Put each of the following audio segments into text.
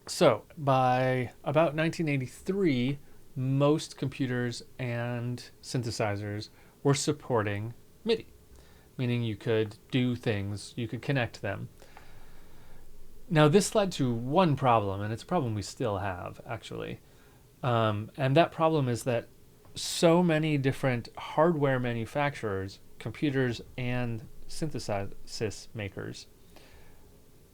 So by about 1983, most computers and synthesizers were supporting MIDI, meaning you could do things, you could connect them. Now, this led to one problem, and it's a problem we still have, actually. And that problem is that so many different hardware manufacturers, computers, and synthesis makers,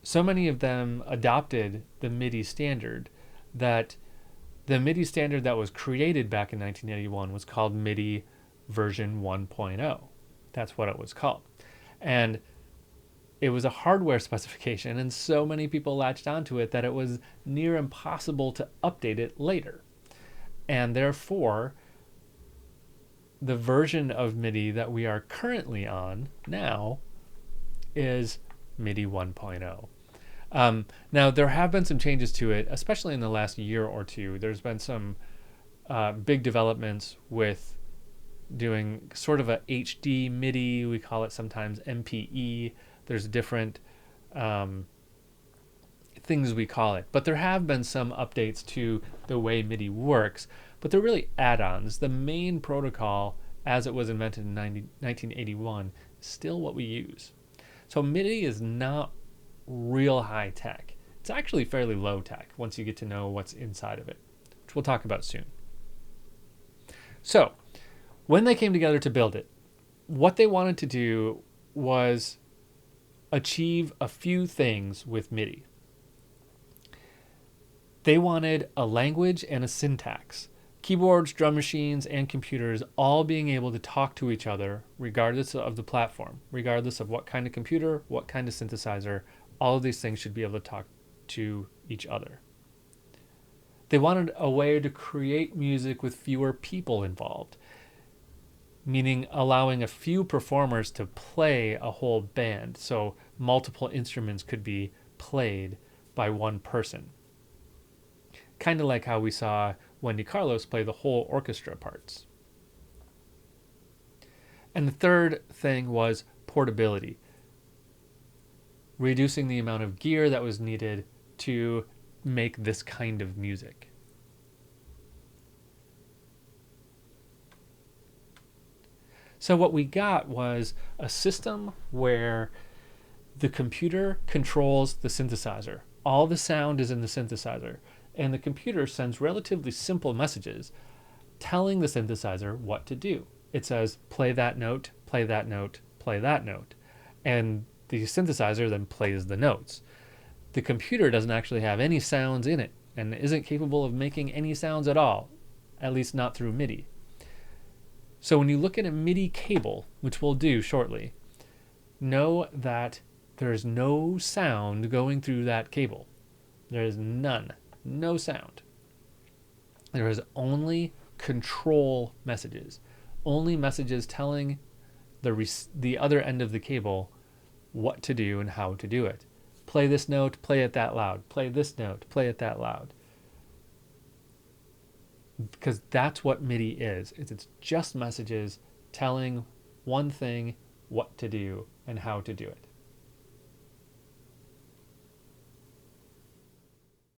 so many of them adopted the MIDI standard that the MIDI standard that was created back in 1981 was called MIDI version 1.0. That's what it was called. And it was a hardware specification, and so many people latched onto it that it was near impossible to update it later. And therefore, the version of MIDI that we are currently on now is MIDI 1.0. Now, there have been some changes to it, especially in the last year or two. There's been some big developments with doing sort of a HD MIDI. We call it sometimes MPE. There's different things we call it. But there have been some updates to the way MIDI works, but they're really add-ons. The main protocol, as it was invented in 1981, is still what we use. So MIDI is not real high tech. It's actually fairly low tech once you get to know what's inside of it, which we'll talk about soon. So, when they came together to build it, what they wanted to do was achieve a few things with MIDI. They wanted a language and a syntax. Keyboards, drum machines, and computers all being able to talk to each other regardless of the platform, regardless of what kind of computer, what kind of synthesizer, all of these things should be able to talk to each other. They wanted a way to create music with fewer people involved, meaning allowing a few performers to play a whole band, so multiple instruments could be played by one person. Kind of like how we saw Wendy Carlos play the whole orchestra parts. And the third thing was portability, reducing the amount of gear that was needed to make this kind of music. So what we got was a system where the computer controls the synthesizer. All the sound is in the synthesizer, and the computer sends relatively simple messages telling the synthesizer what to do. It says, play that note, play that note, play that note. And the synthesizer then plays the notes. The computer doesn't actually have any sounds in it and isn't capable of making any sounds at all, at least not through MIDI. So when you look at a MIDI cable, which we'll do shortly, know that there is no sound going through that cable. There is none, no sound. There is only control messages, only messages telling the other end of the cable what to do and how to do it. Play this note, play it that loud. Play this note, play it that loud. Because that's what MIDI is. It's just messages telling one thing what to do and how to do it.